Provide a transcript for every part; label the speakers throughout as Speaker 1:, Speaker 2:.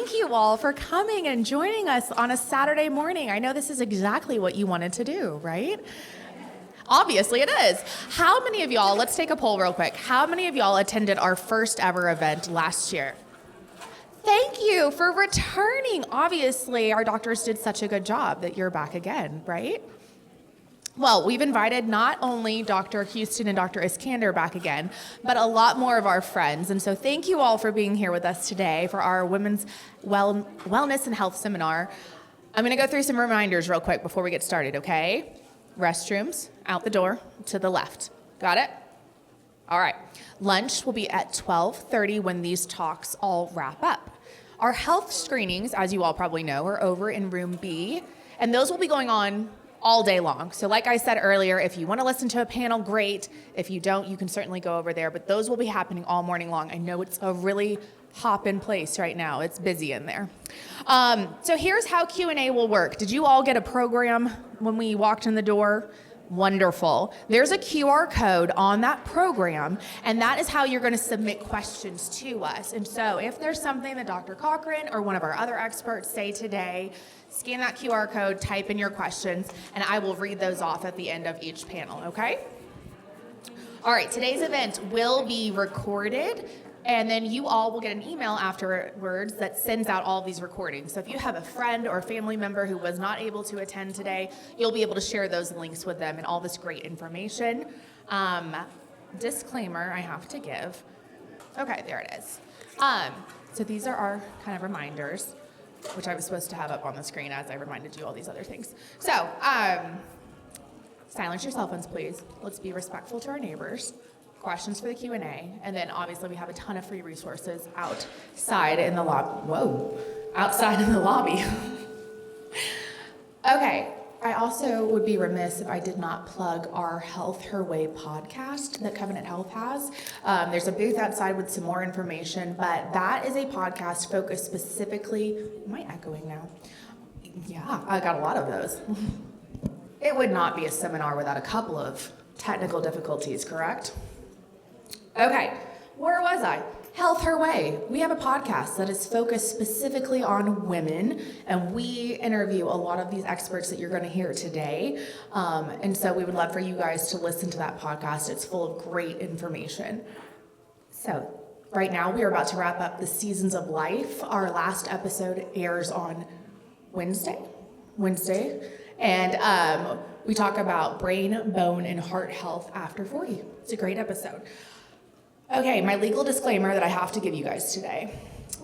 Speaker 1: thank you all for coming and joining us on a Saturday morning. I know this is exactly what you wanted to do, right? Obviously it is. How many of y'all, let's take a poll real quick. How many of y'all attended our first ever event last year? Thank you for returning. Obviously, our doctors did such a good job that you're back again, right? Well, we've invited not only Dr. Houston and Dr. Iskander back again, but a lot more of our friends. And so thank you all for being here with us today for our Women's Wellness and Health Seminar. I'm going to go through some reminders real quick before we get started, okay? Restrooms, out the door, to the left. Got it? All right. Lunch will be at 12:30 when these talks all wrap up. Our health screenings, as you all probably know, are over in room B, and those will be going on all day long. So like I said earlier, if you want to listen to a panel, great. If you don't, you can certainly go over there, but those will be happening all morning long. I know it's a really hop-in place right now. It's busy in there. So here's how Q&A will work. Did you all get a program when we walked in the door? Wonderful. There's a QR code on that program, and that is how you're going to submit questions to us. And so if there's something that Dr. Cochran or one of our other experts say today, scan that QR code, type in your questions, and I will read those off at the end of each panel, okay? All right, today's event will be recorded, and then you all will get an email afterwards that sends out all these recordings. So if you have a friend or a family member who was not able to attend today, you'll be able to share those links with them and all this great information. Disclaimer I have to give. Okay, there it is. So these are our kind of reminders, which I was supposed to have up on the screen as I reminded you all these other things. So, silence your cell phones, please. Let's be respectful to our neighbors. Questions for the Q&A, and then obviously we have a ton of free resources outside in the lobby. Whoa, outside in the lobby. Okay, I also would be remiss if I did not plug our Health Her Way podcast that Covenant Health has. There's a booth outside with some more information, but that is a podcast focused specifically, am I echoing now? Yeah, I got a lot of those. It would not be a seminar without a couple of technical difficulties, correct? Okay, where was I? Health Her Way. We have a podcast that is focused specifically on women, and we interview a lot of these experts that you're going to hear today. And so we would love for you guys to listen to that podcast. It's full of great information. So right now we are about to wrap up the Seasons of Life. Our last episode airs on Wednesday. And we talk about brain, bone, and heart health after 40. It's a great episode. Okay, my legal disclaimer that I have to give you guys today.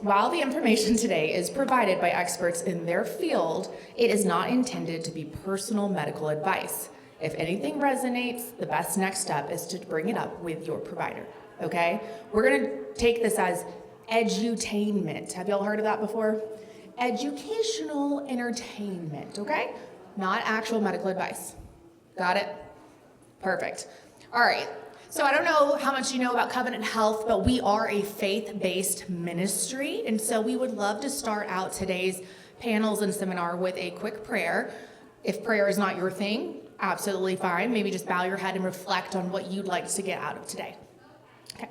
Speaker 1: While the information today is provided by experts in their field, it is not intended to be personal medical advice. If anything resonates, the best next step is to bring it up with your provider, okay? We're gonna take this as edutainment. Have y'all heard of that before? Educational entertainment, okay? Not actual medical advice. Got it? Perfect. All right. So I don't know how much you know about Covenant Health, but we are a faith-based ministry, and so we would love to start out today's panels and seminar with a quick prayer. If prayer is not your thing, absolutely fine. Maybe just bow your head and reflect on what you'd like to get out of today. Okay.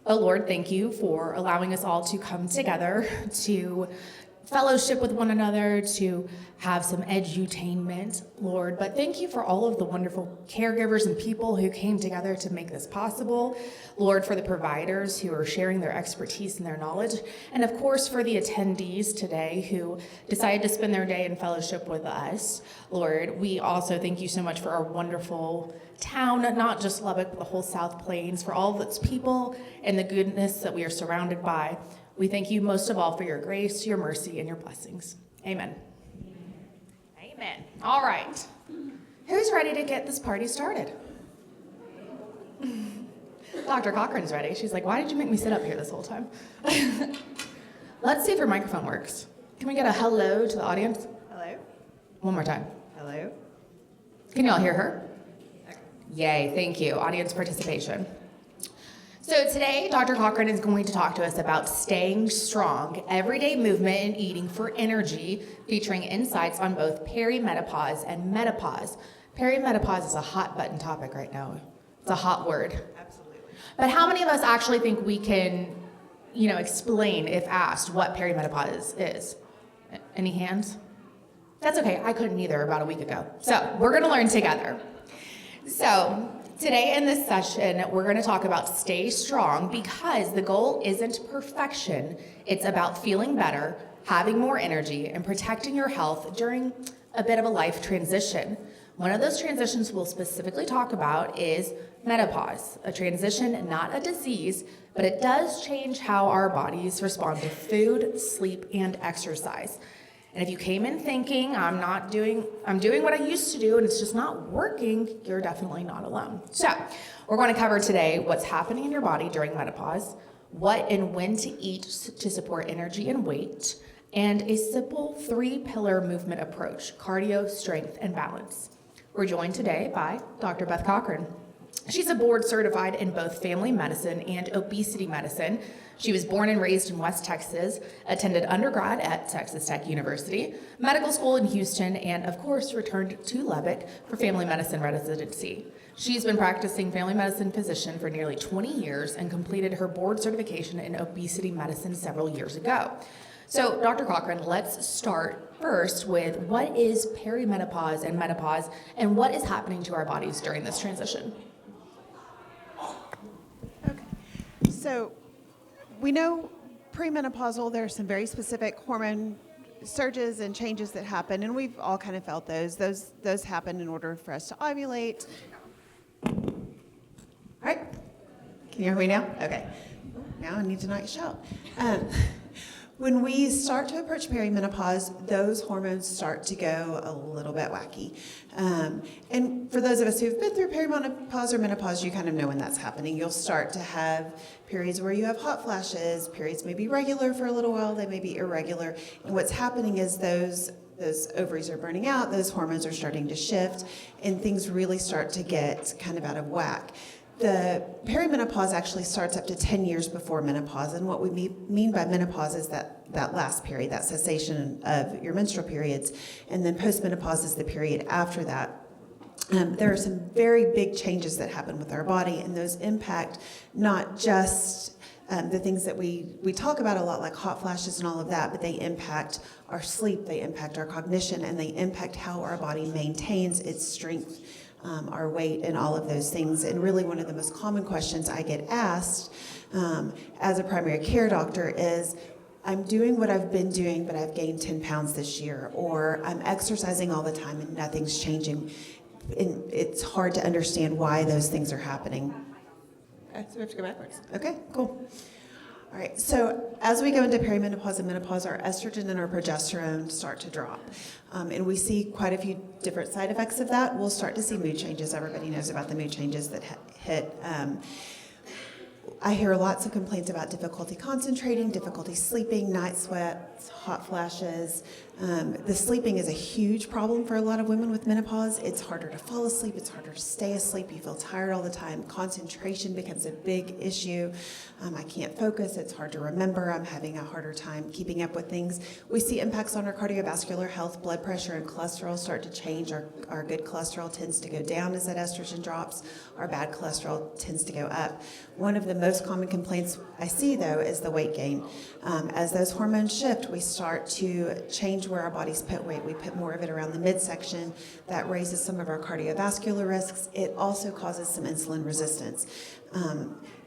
Speaker 1: Oh Lord, thank you for allowing us all to come together to fellowship with one another, to have some edutainment, Lord. But thank you for all of the wonderful caregivers and people who came together to make this possible. Lord, for the providers who are sharing their expertise and their knowledge. And of course, for the attendees today who decided to spend their day in fellowship with us. Lord, we also thank you so much for our wonderful town, not just Lubbock, but the whole South Plains, for all of its people and the goodness that we are surrounded by. We thank you most of all for your grace, your mercy, and your blessings. Amen. Amen. All right. Who's ready to get this party started? Dr. Cochran's ready. She's like, why did you make me sit up here this whole time? Let's see if her microphone works. Can we get a hello to the audience?
Speaker 2: Hello.
Speaker 1: One more time.
Speaker 2: Hello.
Speaker 1: Can you all hear her? Yay, thank you. Audience participation. So today, Dr. Cochran is going to talk to us about staying strong, everyday movement and eating for energy, featuring insights on both perimenopause and menopause. Perimenopause is a hot button topic right now. It's a hot word.
Speaker 2: Absolutely.
Speaker 1: But how many of us actually think we can explain, if asked, what perimenopause is? Any hands? That's okay. I couldn't either about a week ago. So we're going to learn together. So today in this session, we're going to talk about stay strong, because the goal isn't perfection. It's about feeling better, having more energy, and protecting your health during a bit of a life transition. One of those transitions we'll specifically talk about is menopause, a transition, not a disease, but it does change how our bodies respond to food, sleep, and exercise. And if you came in thinking, I'm doing what I used to do and it's just not working, you're definitely not alone. So we're going to cover today what's happening in your body during menopause, what and when to eat to support energy and weight, and a simple 3-pillar movement approach: cardio, strength, and balance. We're joined today by Dr. Beth Cochran. She's a board certified in both family medicine and obesity medicine. She was born and raised in West Texas, attended undergrad at Texas Tech University, medical school in Houston, and of course returned to Lubbock for family medicine residency. She's been practicing family medicine physician for nearly 20 years and completed her board certification in obesity medicine several years ago. So, Dr. Cochran, let's start first with what is perimenopause and menopause, and what is happening to our bodies during this transition?
Speaker 2: So we know premenopausal, there are some very specific hormone surges and changes that happen, and we've all kind of felt those. Those happen in order for us to ovulate. All right. Can you hear me now? Okay. Now I need to not shout. When we start to approach perimenopause, those hormones start to go a little bit wacky. And for those of us who've been through perimenopause or menopause, you kind of know when that's happening. You'll start to have periods where you have hot flashes. Periods may be regular for a little while, they may be irregular. And what's happening is those ovaries are burning out, those hormones are starting to shift, and things really start to get kind of out of whack. The perimenopause actually starts up to 10 years before menopause, and what we mean by menopause is that last period, that cessation of your menstrual periods, and then postmenopause is the period after that. There are some very big changes that happen with our body, and those impact not just the things that we talk about a lot, like hot flashes and all of that, but they impact our sleep, they impact our cognition, and they impact how our body maintains its strength, our weight, and all of those things. And really one of the most common questions I get asked as a primary care doctor is, I'm doing what I've been doing, but I've gained 10 pounds this year, or I'm exercising all the time and nothing's changing. And it's hard to understand why those things are happening. Okay, so we have to go backwards. Okay, cool. All right, so as we go into perimenopause and menopause, our estrogen and our progesterone start to drop. And we see quite a few different side effects of that. We'll start to see mood changes. Everybody knows about the mood changes that hit. I hear lots of complaints about difficulty concentrating, difficulty sleeping, night sweats, hot flashes. The sleeping is a huge problem for a lot of women with menopause. It's harder to fall asleep. It's harder to stay asleep. You feel tired all the time. Concentration becomes a big issue. I can't focus. It's hard to remember. I'm having a harder time keeping up with things. We see impacts on our cardiovascular health. Blood pressure and cholesterol start to change. Our good cholesterol tends to go down as that estrogen drops. Our bad cholesterol tends to go up. One of the most common complaints I see, though, is the weight gain. As those hormones shift, we start to change where our bodies put weight. We put more of it around the midsection. That raises some of our cardiovascular risks. It also causes some insulin resistance.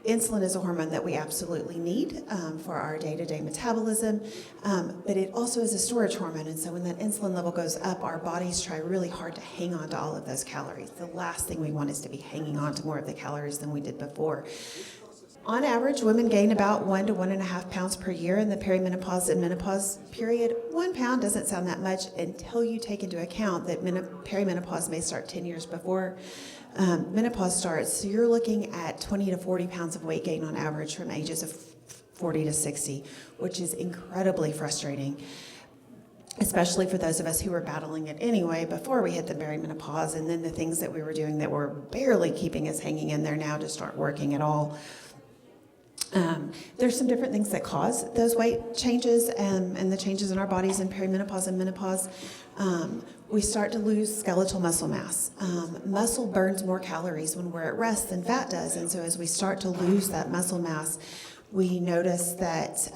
Speaker 2: Insulin is a hormone that we absolutely need for our day-to-day metabolism, but it also is a storage hormone, and so when that insulin level goes up, our bodies try really hard to hang on to all of those calories. The last thing we want is to be hanging on to more of the calories than we did before. On average, women gain about 1 to 1.5 pounds per year in the perimenopause and menopause period. 1 pound doesn't sound that much until you take into account that perimenopause may start 10 years before menopause starts. So you're looking at 20 to 40 pounds of weight gain on average from ages of 40 to 60, which is incredibly frustrating, especially for those of us who were battling it anyway before we hit the perimenopause, and then the things that we were doing that were barely keeping us hanging in there now just aren't working at all. There's some different things that cause those weight changes and the changes in our bodies in perimenopause and menopause. We start to lose skeletal muscle mass. Muscle burns more calories when we're at rest than fat does, and so as we start to lose that muscle mass, We notice that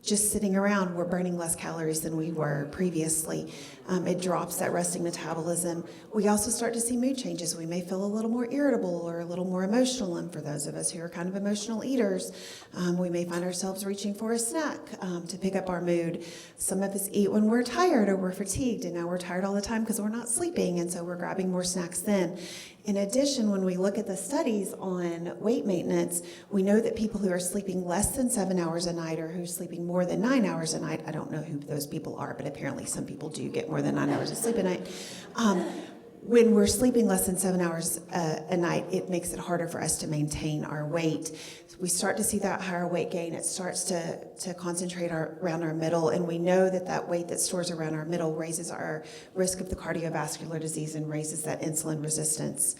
Speaker 2: just sitting around, we're burning less calories than we were previously. It drops that resting metabolism. We also start to see mood changes. We may feel a little more irritable or a little more emotional. And for those of us who are kind of emotional eaters, we may find ourselves reaching for a snack to pick up our mood. Some of us eat when we're tired or we're fatigued, and now we're tired all the time because we're not sleeping, and so we're grabbing more snacks then. In addition, when we look at the studies on weight maintenance, we know that people who are sleeping less than 7 hours a night or who are sleeping more than 9 hours a night, I don't know who those people are, but apparently some people do get more than 9 hours of sleep a night. When we're sleeping less than 7 hours a night, it makes it harder for us to maintain our weight. We start to see that higher weight gain. It starts to concentrate around our middle, and we know that that weight that stores around our middle raises our risk of the cardiovascular disease and raises that insulin resistance.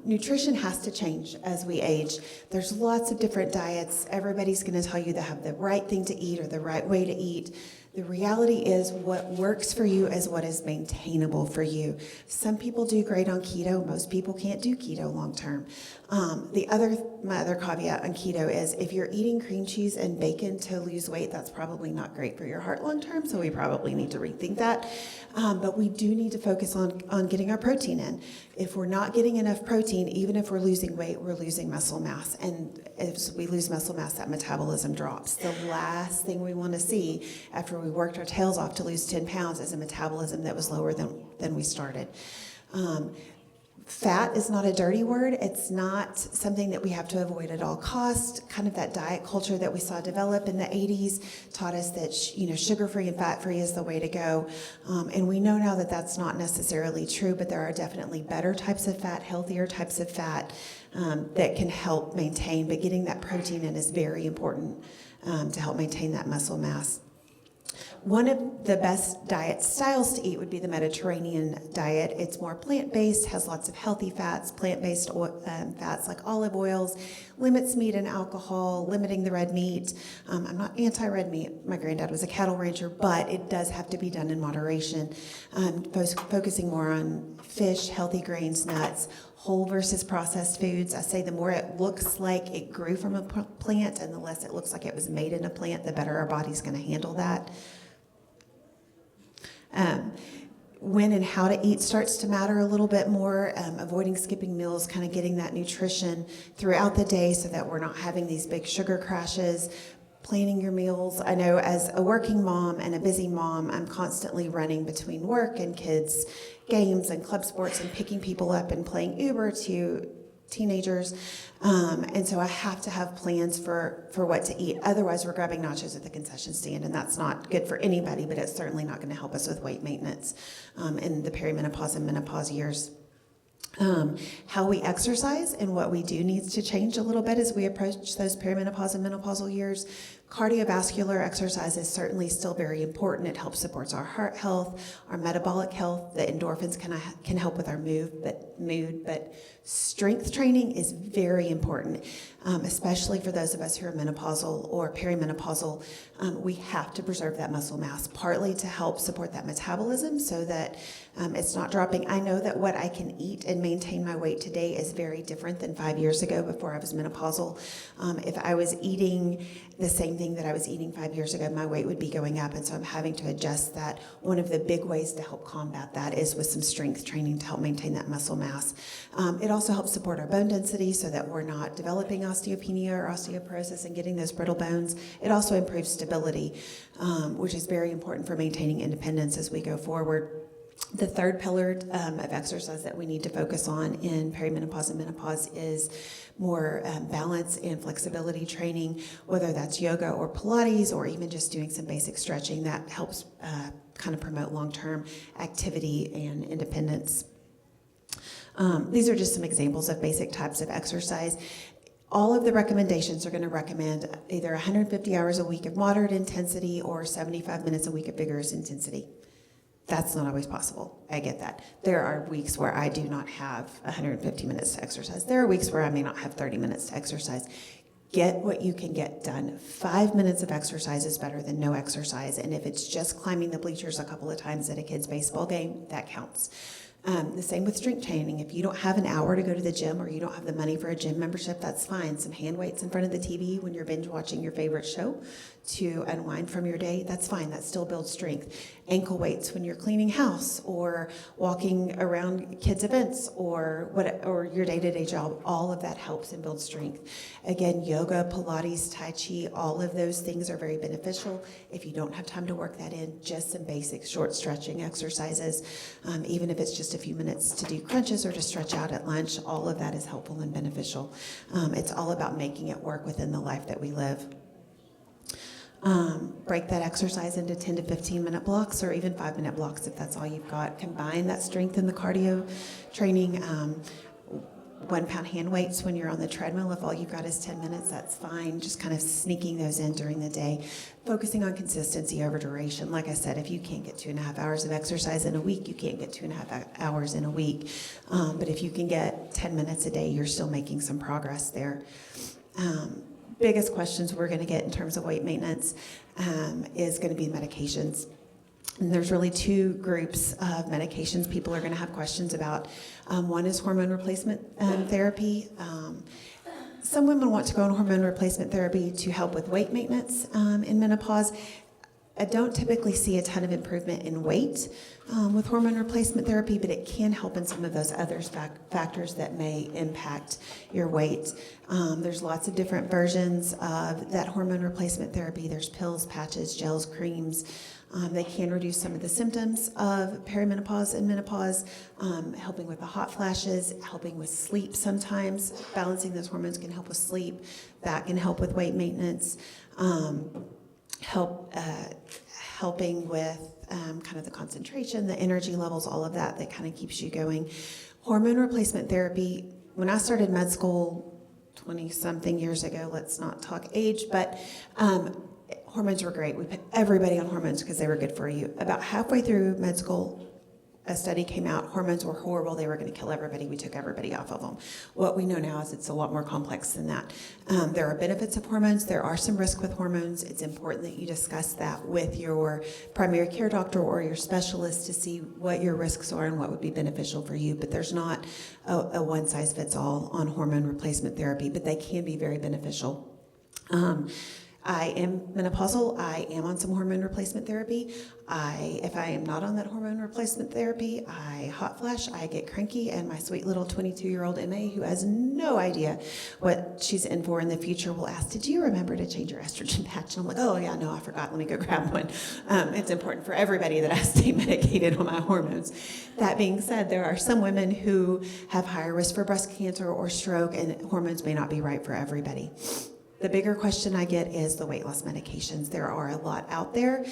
Speaker 2: Nutrition has to change as we age. There's lots of different diets. Everybody's going to tell you they have the right thing to eat or the right way to eat. The reality is what works for you is what is maintainable for you. Some people do great on keto. Most people can't do keto long term. My other caveat on keto is if you're eating cream cheese and bacon to lose weight, that's probably not great for your heart long term, so we probably need to rethink that. But we do need to focus on getting our protein in. If we're not getting enough protein, even if we're losing weight, we're losing muscle mass. And as we lose muscle mass, that metabolism drops. The last thing we want to see after we worked our tails off to lose 10 pounds is a metabolism that was lower than we started. Fat is not a dirty word. It's not something that we have to avoid at all costs. Kind of that diet culture that we saw develop in the 80s taught us that sugar-free and fat-free is the way to go. And we know now that that's not necessarily true, but there are definitely better types of fat, healthier types of fat that can help maintain. But getting that protein in is very important to help maintain that muscle mass. One of the best diet styles to eat would be the Mediterranean diet. It's more plant-based, has lots of healthy fats, plant-based fats like olive oils, limits meat and alcohol, limiting the red meat. I'm not anti-red meat. My granddad was a cattle rancher, but it does have to be done in moderation. Focusing more on fish, healthy grains, nuts, whole versus processed foods. I say the more it looks like it grew from a plant and the less it looks like it was made in a plant, the better our body's going to handle that. When and how to eat starts to matter a little bit more, avoiding skipping meals, kind of getting that nutrition throughout the day so that we're not having these big sugar crashes, planning your meals. I know as a working mom and a busy mom, I'm constantly running between work and kids' games and club sports and picking people up and playing Uber to teenagers. And so I have to have plans for what to eat. Otherwise, we're grabbing nachos at the concession stand, and that's not good for anybody, but it's certainly not going to help us with weight maintenance in the perimenopause and menopause years. How we exercise and what we do needs to change a little bit as we approach those perimenopause and menopausal years. Cardiovascular exercise is certainly still very important. It helps supports our heart health, our metabolic health. The endorphins can help with our mood, but strength training is very important, especially for those of us who are menopausal or perimenopausal. We have to preserve that muscle mass, partly to help support that metabolism so that it's not dropping. I know that what I can eat and maintain my weight today is very different than 5 years ago before I was menopausal. If I was eating the same thing that I was eating 5 years ago, my weight would be going up, and so I'm having to adjust that. One of the big ways to help combat that is with some strength training to help maintain that muscle mass. It also helps support our bone density so that we're not developing osteopenia or osteoporosis and getting those brittle bones. It also improves stability, which is very important for maintaining independence as we go forward. The third pillar of exercise that we need to focus on in perimenopause and menopause is more balance and flexibility training, whether that's yoga or Pilates or even just doing some basic stretching that helps kind of promote long-term activity and independence. These are just some examples of basic types of exercise. All of the recommendations are going to recommend either 150 hours a week of moderate intensity or 75 minutes a week of vigorous intensity. That's not always possible. I get that. There are weeks where I do not have 150 minutes to exercise. There are weeks where I may not have 30 minutes to exercise. Get what you can get done. 5 minutes of exercise is better than no exercise. And if it's just climbing the bleachers a couple of times at a kid's baseball game, that counts. The same with strength training. If you don't have an hour to go to the gym or you don't have the money for a gym membership, that's fine. Some hand weights in front of the TV when you're binge watching your favorite show to unwind from your day, that's fine. That still builds strength. Ankle weights when you're cleaning house or walking around kids' events or your day-to-day job, all of that helps and builds strength. Again, yoga, Pilates, Tai Chi, all of those things are very beneficial. If you don't have time to work that in, just some basic short stretching exercises, even if it's just a few minutes to do crunches or to stretch out at lunch, all of that is helpful and beneficial. It's all about making it work within the life that we live. Break that exercise into 10 to 15 minute blocks or even 5-minute blocks if that's all you've got. Combine that strength and the cardio training. 1 pound hand weights when you're on the treadmill. If all you've got is 10 minutes, that's fine. Just kind of sneaking those in during the day. Focusing on consistency over duration. Like I said, if you can't get 2.5 hours of exercise in a week, you can't get 2.5 hours in a week. But if you can get 10 minutes a day, you're still making some progress there. Biggest questions we're going to get in terms of weight maintenance is going to be medications. And there's really 2 groups of medications people are going to have questions about. One is hormone replacement therapy. Some women want to go on hormone replacement therapy to help with weight maintenance in menopause. I don't typically see a ton of improvement in weight with hormone replacement therapy, but it can help in some of those other factors that may impact your weight. There's lots of different versions of that hormone replacement therapy. There's pills, patches, gels, creams. They can reduce some of the symptoms of perimenopause and menopause, helping with the hot flashes, helping with sleep sometimes. Balancing those hormones can help with sleep. That can help with weight maintenance. Helping with kind of the concentration, the energy levels, all of that kind of keeps you going. Hormone replacement therapy, when I started med school 20-something years ago, let's not talk age, but hormones were great. We put everybody on hormones because they were good for you. About halfway through med school, a study came out, hormones were horrible, they were going to kill everybody, we took everybody off of them. What we know now is it's a lot more complex than that. There are benefits of hormones, there are some risks with hormones. It's important that you discuss that with your primary care doctor or your specialist to see what your risks are and what would be beneficial for you. But there's not a one-size-fits-all on hormone replacement therapy, but they can be very beneficial. I am menopausal. I am on some hormone replacement therapy. If I am not on that hormone replacement therapy, I hot flash, I get cranky, and my sweet little 22-year-old MA, who has no idea what she's in for in the future, will ask, "Did you remember to change your estrogen patch?" And I'm like, "Oh yeah, no, I forgot. Let me go grab one." It's important for everybody that I stay medicated on my hormones. That being said, there are some women who have higher risk for breast cancer or stroke, and hormones may not be right for everybody. The bigger question I get is the weight loss medications. There are a lot out there.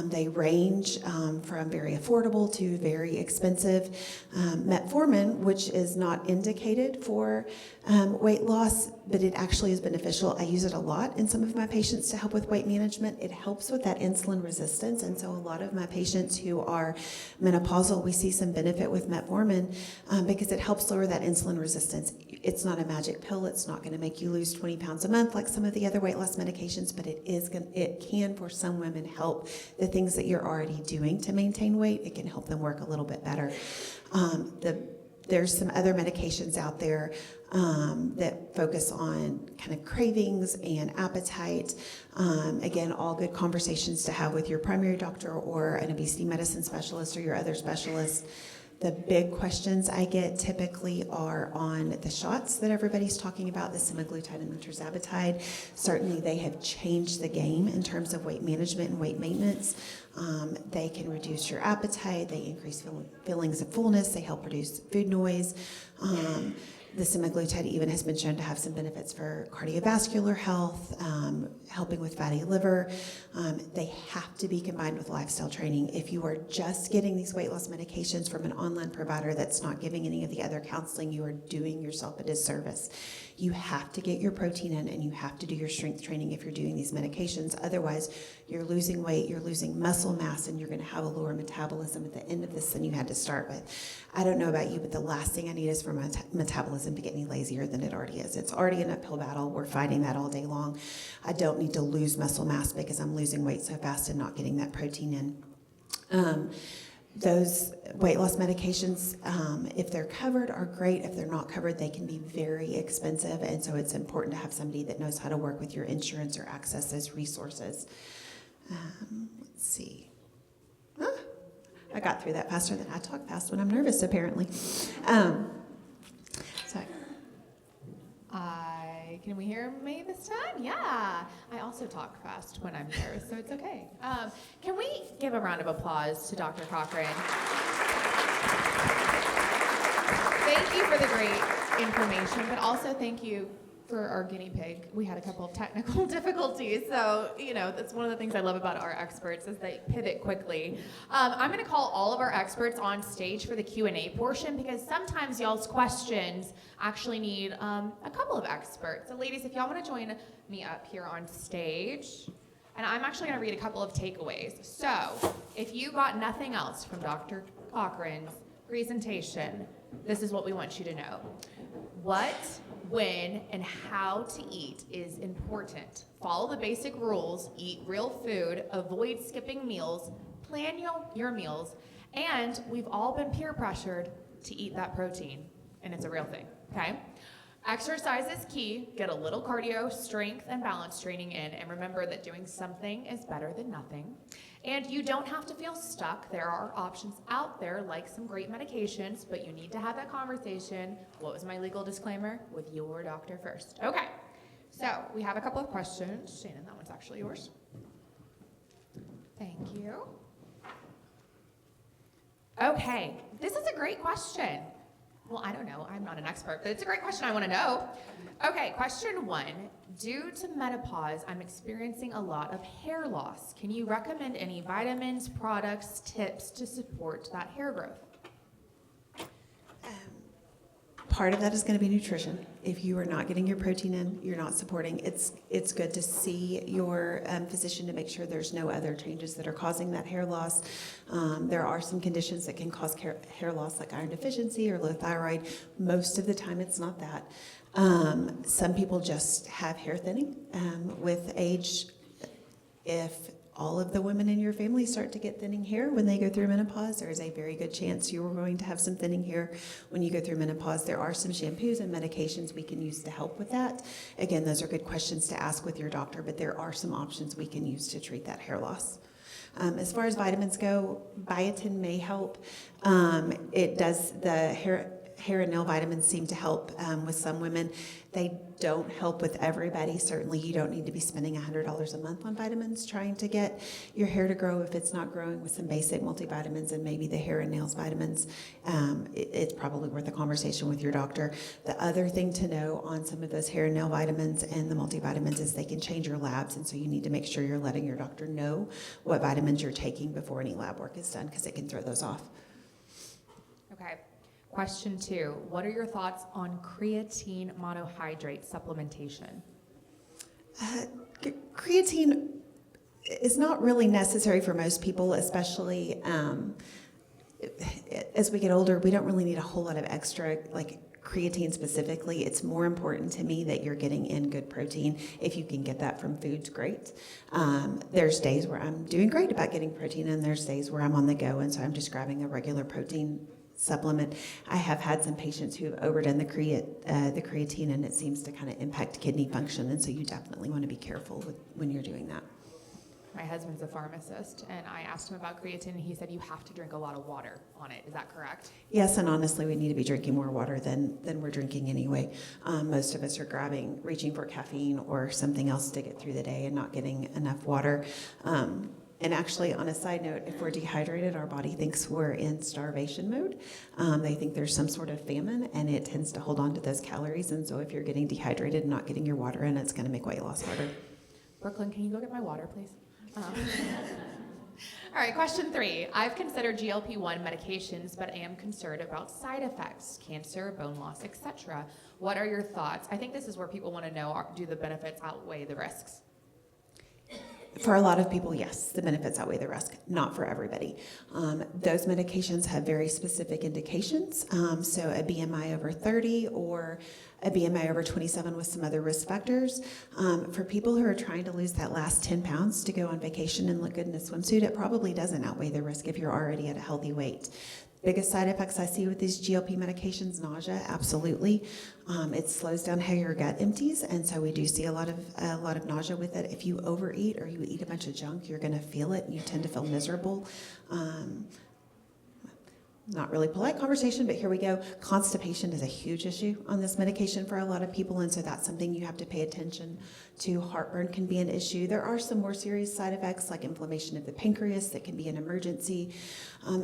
Speaker 2: They range from very affordable to very expensive. Metformin, which is not indicated for weight loss, but it actually is beneficial. I use it a lot in some of my patients to help with weight management. It helps with that insulin resistance, and so a lot of my patients who are menopausal, we see some benefit with metformin because it helps lower that insulin resistance. It's not a magic pill. It's not going to make you lose 20 pounds a month like some of the other weight loss medications, but it can, for some women, help the things that you're already doing to maintain weight. It can help them work a little bit better. There's some other medications out there that focus on kind of cravings and appetite. Again, all good conversations to have with your primary doctor or an obesity medicine specialist or your other specialists. The big questions I get typically are on the shots that everybody's talking about, the semaglutide and the tirzepatide. Certainly they have changed the game in terms of weight management and weight maintenance. They can reduce your appetite, they increase feelings of fullness, they help reduce food noise. The semaglutide even has been shown to have some benefits for cardiovascular health, helping with fatty liver. They have to be combined with lifestyle training. If you are just getting these weight loss medications from an online provider that's not giving any of the other counseling, you are doing yourself a disservice. You have to get your protein in and you have to do your strength training if you're doing these medications. Otherwise, you're losing weight, you're losing muscle mass, and you're going to have a lower metabolism at the end of this than you had to start with. I don't know about you, but the last thing I need is for my metabolism to get any lazier than it already is. It's already an uphill battle. We're fighting that all day long. I don't need to lose muscle mass because I'm losing weight so fast and not getting that protein in. those weight loss medications, if they're covered, are great. If they're not covered, they can be very expensive, and so it's important to have somebody that knows how to work with your insurance or access those resources. Let's see. I got through that faster than I talk fast when I'm nervous, apparently.
Speaker 1: Can we hear me this time? Yeah. I also talk fast when I'm nervous, so it's okay. Can we give a round of applause to Dr. Cochran? Thank you for the great information, but also thank you for our guinea pig. We had a couple of technical difficulties, so that's one of the things I love about our experts is they pivot quickly. I'm going to call all of our experts on stage for the Q&A portion because sometimes y'all's questions actually need a couple of experts. So ladies, if y'all want to join me up here on stage, and I'm actually going to read a couple of takeaways. So if you got nothing else from Dr. Cochran's presentation, this is what we want you to know. What, when, and how to eat is important. Follow the basic rules, eat real food, avoid skipping meals, plan your meals, and we've all been peer pressured to eat that protein, and it's a real thing, okay? Exercise is key. Get a little cardio, strength, and balance training in, and remember that doing something is better than nothing. And you don't have to feel stuck. There are options out there, like some great medications, but you need to have that conversation. What was my legal disclaimer? With your doctor first. Okay, so we have a couple of questions. Shannon, that one's actually yours. Thank you. Okay, this is a great question. Well, I don't know. I'm not an expert, but it's a great question. I want to know. Okay, question 1. Due to menopause, I'm experiencing a lot of hair loss. Can you recommend any vitamins, products, tips to support that hair growth?
Speaker 2: Part of that is going to be nutrition. If you are not getting your protein in, you're not supporting. It's good to see your physician to make sure there's no other changes that are causing that hair loss. There are some conditions that can cause hair loss, like iron deficiency or low thyroid. Most of the time, it's not that. Some people just have hair thinning with age. If all of the women in your family start to get thinning hair when they go through menopause, there is a very good chance you're going to have some thinning hair when you go through menopause. There are some shampoos and medications we can use to help with that. Again, those are good questions to ask with your doctor, but there are some options we can use to treat that hair loss. As far as vitamins go, biotin may help. It does, the hair and nail vitamins seem to help with some women. They don't help with everybody. Certainly you don't need to be spending $100 a month on vitamins trying to get your hair to grow if it's not growing. With some basic multivitamins and maybe the hair and nails vitamins, it's probably worth a conversation with your doctor. The other thing to know on some of those hair and nail vitamins and the multivitamins is they can change your labs, and so you need to make sure you're letting your doctor know what vitamins you're taking before any lab work is done, because it can throw those off.
Speaker 1: Okay. Question 2, what are your thoughts on creatine monohydrate supplementation?
Speaker 2: Creatine is not really necessary for most people, especially as we get older. We don't really need a whole lot of extra, like creatine specifically. It's more important to me that you're getting in good protein. If you can get that from foods, great. There's days where I'm doing great about getting protein, and there's days where I'm on the go, and so I'm just grabbing a regular protein supplement. I have had some patients who have overdone the creatine, and it seems to kind of impact kidney function, and so you definitely want to be careful when you're doing that.
Speaker 1: My husband's a pharmacist, and I asked him about creatine, and he said you have to drink a lot of water on it. Is that correct?
Speaker 2: Yes, and honestly, we need to be drinking more water than we're drinking anyway. Most of us are reaching for caffeine or something else to get through the day and not getting enough water. And actually, on a side note, if we're dehydrated, our body thinks we're in starvation mode. They think there's some sort of famine, and it tends to hold on to those calories. And so if you're getting dehydrated and not getting your water in, it's going to make weight loss harder.
Speaker 1: Brooklyn, can you go get my water, please? All right, question 3. I've considered GLP-1 medications, but am concerned about side effects, cancer, bone loss, etc. What are your thoughts? I think this is where people want to know, do the benefits outweigh the risks?
Speaker 2: For a lot of people, yes, the benefits outweigh the risk. Not for everybody. Those medications have very specific indications. So a BMI over 30 or a BMI over 27 with some other risk factors. For people who are trying to lose that last 10 pounds to go on vacation and look good in a swimsuit, it probably doesn't outweigh the risk if you're already at a healthy weight. Biggest side effects I see with these GLP medications, nausea, absolutely. It slows down how your gut empties, and so we do see a lot of nausea with it. If you overeat or you eat a bunch of junk, you're going to feel it, and you tend to feel miserable. Not really polite conversation, but here we go. Constipation is a huge issue on this medication for a lot of people, and so that's something you have to pay attention to. Heartburn can be an issue. There are some more serious side effects like inflammation of the pancreas that can be an emergency.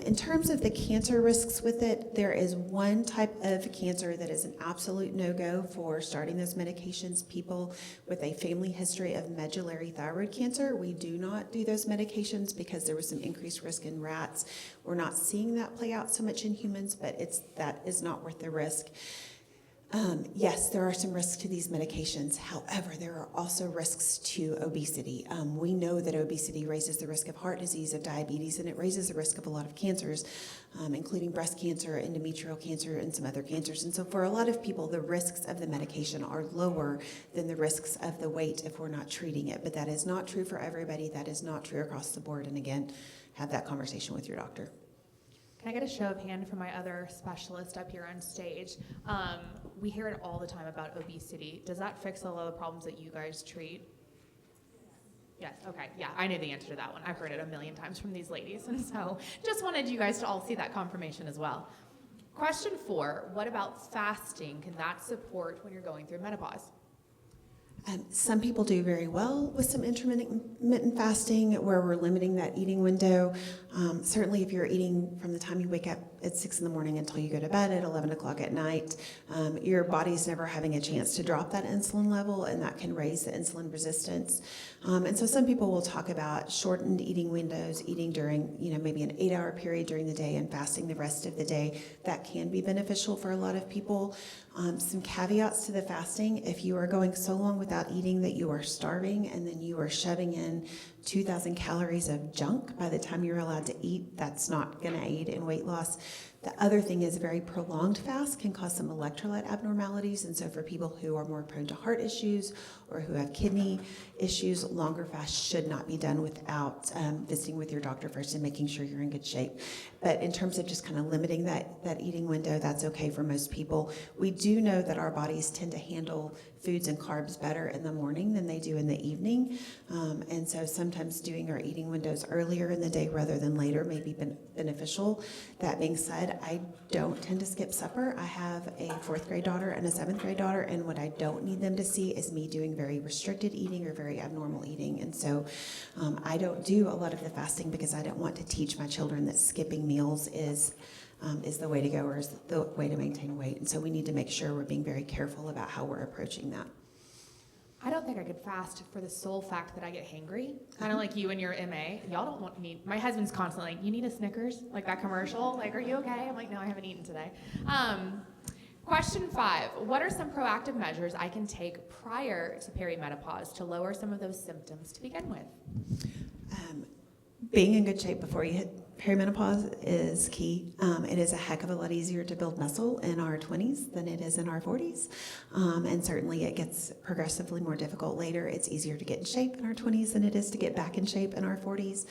Speaker 2: In terms of the cancer risks with it, there is one type of cancer that is an absolute no-go for starting those medications. People with a family history of medullary thyroid cancer, we do not do those medications because there was some increased risk in rats. We're not seeing that play out so much in humans, but that is not worth the risk. Yes, there are some risks to these medications. However, there are also risks to obesity. We know that obesity raises the risk of heart disease, of diabetes, and it raises the risk of a lot of cancers, including breast cancer, endometrial cancer, and some other cancers. And so for a lot of people, the risks of the medication are lower than the risks of the weight if we're not treating it. But that is not true for everybody. That is not true across the board. And again, have that conversation with your doctor.
Speaker 1: Can I get a show of hand from my other specialist up here on stage? We hear it all the time about obesity. Does that fix a lot of the problems that you guys treat? Yes, okay, yeah, I knew the answer to that one. I've heard it a million times from these ladies, and so just wanted you guys to all see that confirmation as well. Question 4, what about fasting? Can that support when you're going through menopause?
Speaker 2: Some people do very well with some intermittent fasting where we're limiting that eating window. Certainly if you're eating from the time you wake up at 6 in the morning until you go to bed at 11 o'clock at night, your body's never having a chance to drop that insulin level, and that can raise the insulin resistance. And so some people will talk about shortened eating windows, eating during maybe an 8-hour period during the day and fasting the rest of the day. That can be beneficial for a lot of people. Some caveats to the fasting: if you are going so long without eating that you are starving and then you are shoving in 2,000 calories of junk by the time you're allowed to eat, that's not going to aid in weight loss. The other thing is very prolonged fast can cause some electrolyte abnormalities, and so for people who are more prone to heart issues or who have kidney issues, longer fasts should not be done without visiting with your doctor first and making sure you're in good shape. But in terms of just kind of limiting that eating window, that's okay for most people. We do know that our bodies tend to handle foods and carbs better in the morning than they do in the evening, and so sometimes doing our eating windows earlier in the day rather than later may be beneficial. That being said, I don't tend to skip supper. I have a 4th grade daughter and a 7th grade daughter, and what I don't need them to see is me doing very restricted eating or very abnormal eating. And so I don't do a lot of the fasting because I don't want to teach my children that skipping meals is the way to go or is the way to maintain weight. And so we need to make sure we're being very careful about how we're approaching that.
Speaker 1: I don't think I could fast for the sole fact that I get hangry. Kind of like you and your MA. Y'all don't want me. My husband's constantly like, you need a Snickers? Like that commercial? Like, are you okay? I'm like, no, I haven't eaten today. Question 5. What are some proactive measures I can take prior to perimenopause to lower some of those symptoms to begin with?
Speaker 2: Being in good shape before you hit perimenopause is key. It is a heck of a lot easier to build muscle in our 20s than it is in our 40s. And certainly it gets progressively more difficult later. It's easier to get in shape in our 20s than it is to get back in shape in our 40s.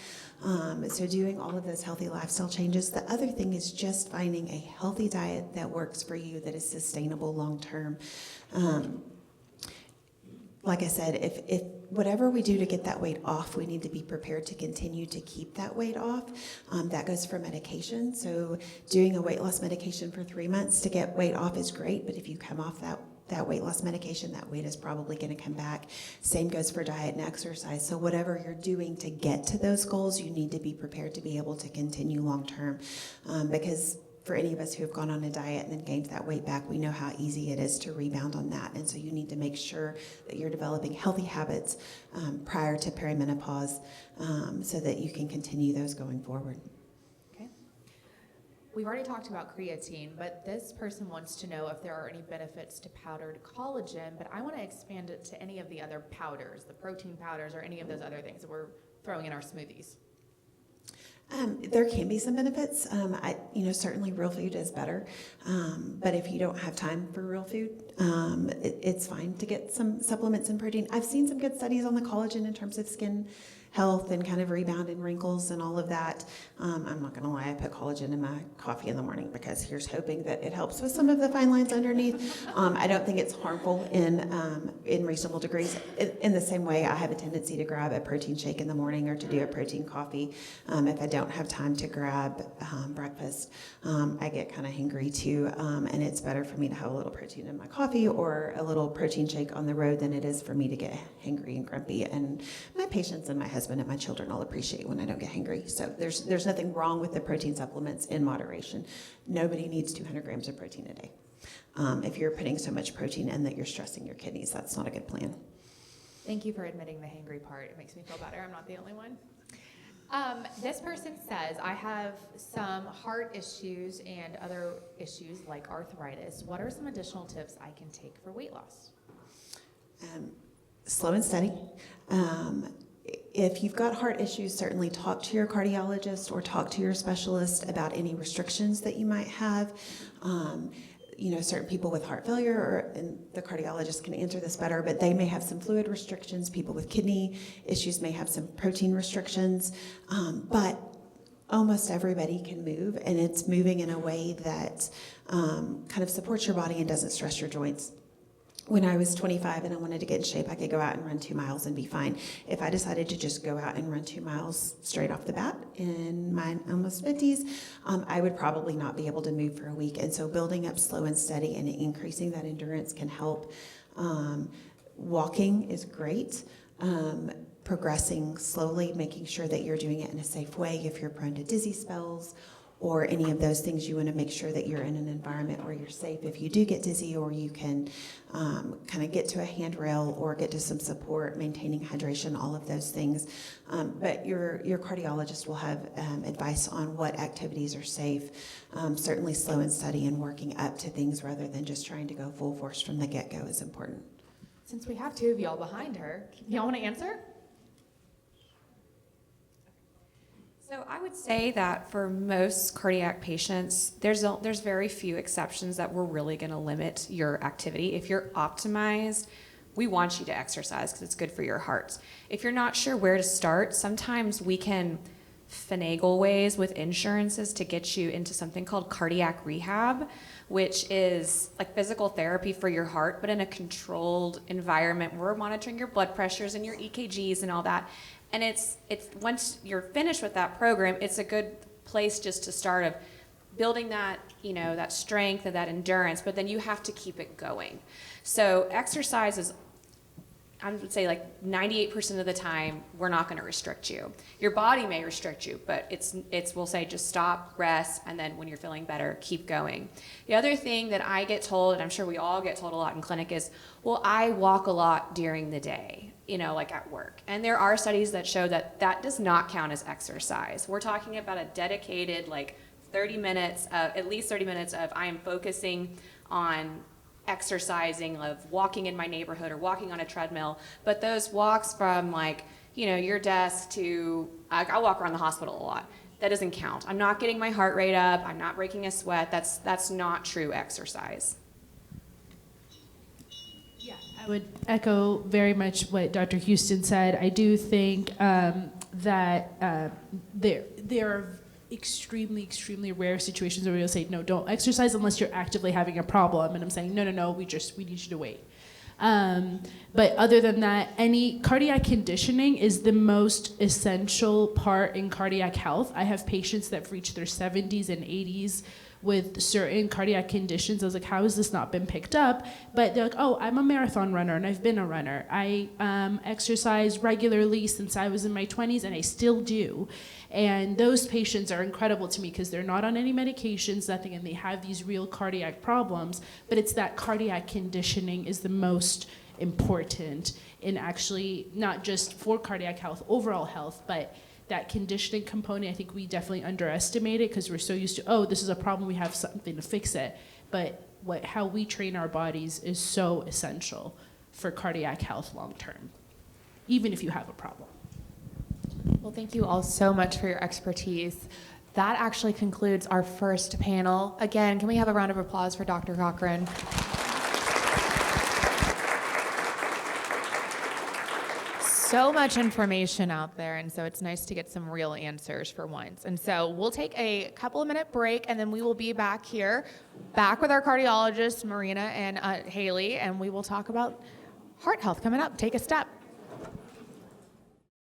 Speaker 2: So doing all of those healthy lifestyle changes. The other thing is just finding a healthy diet that works for you, that is sustainable long term. Like I said, if whatever we do to get that weight off, we need to be prepared to continue to keep that weight off. That goes for medication. So doing a weight loss medication for 3 months to get weight off is great, but if you come off that weight loss medication, that weight is probably going to come back. Same goes for diet and exercise. So whatever you're doing to get to those goals, you need to be prepared to be able to continue long term, because for any of us who have gone on a diet and then gained that weight back, we know how easy it is to rebound on that. And so you need to make sure that you're developing healthy habits prior to perimenopause so that you can continue those going forward.
Speaker 1: Okay. We've already talked about creatine, but this person wants to know if there are any benefits to powdered collagen, but I want to expand it to any of the other powders, the protein powders or any of those other things that we're throwing in our smoothies.
Speaker 2: There can be some benefits. Certainly real food is better. But if you don't have time for real food, it's fine to get some supplements and protein. I've seen some good studies on the collagen in terms of skin health and kind of rebound and wrinkles and all of that. I'm not going to lie, I put collagen in my coffee in the morning because here's hoping that it helps with some of the fine lines underneath. I don't think it's harmful in reasonable degrees. In the same way, I have a tendency to grab a protein shake in the morning or to do a protein coffee. If I don't have time to grab breakfast, I get kind of hangry too, and it's better for me to have a little protein in my coffee or a little protein shake on the road than it is for me to get hangry and grumpy. And my patients and my husband and my children all appreciate when I don't get hangry. So there's nothing wrong with the protein supplements in moderation. Nobody needs 200 grams of protein a day. If you're putting so much protein in that you're stressing your kidneys, that's not a good plan.
Speaker 1: Thank you for admitting the hangry part. It makes me feel better. I'm not the only one. This person says, I have some heart issues and other issues like arthritis. What are some additional tips I can take for weight loss?
Speaker 2: Slow and steady. If you've got heart issues, certainly talk to your cardiologist or talk to your specialist about any restrictions that you might have. Certain people with heart failure, and the cardiologist can answer this better, but they may have some fluid restrictions. People with kidney issues may have some protein restrictions, but almost everybody can move, and it's moving in a way that kind of supports your body and doesn't stress your joints. When I was 25 and I wanted to get in shape, I could go out and run 2 miles and be fine. If I decided to just go out and run 2 miles straight off the bat in my almost 50s, I would probably not be able to move for a week. And so building up slow and steady and increasing that endurance can help. Walking is great. Progressing slowly, making sure that you're doing it in a safe way. If you're prone to dizzy spells or any of those things, you want to make sure that you're in an environment where you're safe. If you do get dizzy, or you can kind of get to a handrail or get to some support, maintaining hydration, all of those things. But your cardiologist will have advice on what activities are safe. Certainly slow and steady and working up to things rather than just trying to go full force from the get-go is important.
Speaker 1: Since we have two of y'all behind her, y'all want to answer?
Speaker 3: So I would say that for most cardiac patients, there's very few exceptions that we're really going to limit your activity. If you're optimized, we want you to exercise because it's good for your heart. If you're not sure where to start, sometimes we can finagle ways with insurances to get you into something called cardiac rehab, which is like physical therapy for your heart, but in a controlled environment where we're monitoring your blood pressures and your EKGs and all that. And it's once you're finished with that program, it's a good place just to start of building that, that strength and that endurance, but then you have to keep it going. So exercise is, I would say like 98% of the time, we're not going to restrict you. Your body may restrict you, but it's we'll say just stop, rest, and then when you're feeling better, keep going. The other thing that I get told, and I'm sure we all get told a lot in clinic, is, well, I walk a lot during the day, like at work. And there are studies that show that that does not count as exercise. We're talking about a dedicated, like 30 minutes, at least 30 minutes of I am focusing on exercising, of walking in my neighborhood or walking on a treadmill. But those walks from your desk to, I walk around the hospital a lot. That doesn't count. I'm not getting my heart rate up. I'm not breaking a sweat. That's not true exercise.
Speaker 4: Yeah, I would echo very much what Dr. Houston said. I do think that there are extremely rare situations where we'll say, no, don't exercise unless you're actively having a problem. And I'm saying, no, we need you to wait. But other than that, any cardiac conditioning is the most essential part in cardiac health. I have patients that have reached their 70s and 80s with certain cardiac conditions. I was like, how has this not been picked up? But they're like, oh, I'm a marathon runner and I've been a runner. I exercise regularly since I was in my 20s and I still do. And those patients are incredible to me because they're not on any medications, nothing, and they have these real cardiac problems. But it's that cardiac conditioning is the most important in actually not just for cardiac health, overall health, but that conditioning component, I think we definitely underestimate it because we're so used to, oh, this is a problem, we have something to fix it. But how we train our bodies is so essential for cardiac health long term, even if you have a problem.
Speaker 1: Well, thank you all so much for your expertise. That actually concludes our first panel. Again, can we have a round of applause for Dr. Cochran? So much information out there, and so it's nice to get some real answers for once. And so we'll take a couple of minute break, and then we will be back here, back with our cardiologists, Marina and Haley, and we will talk about heart health coming up. Take a step.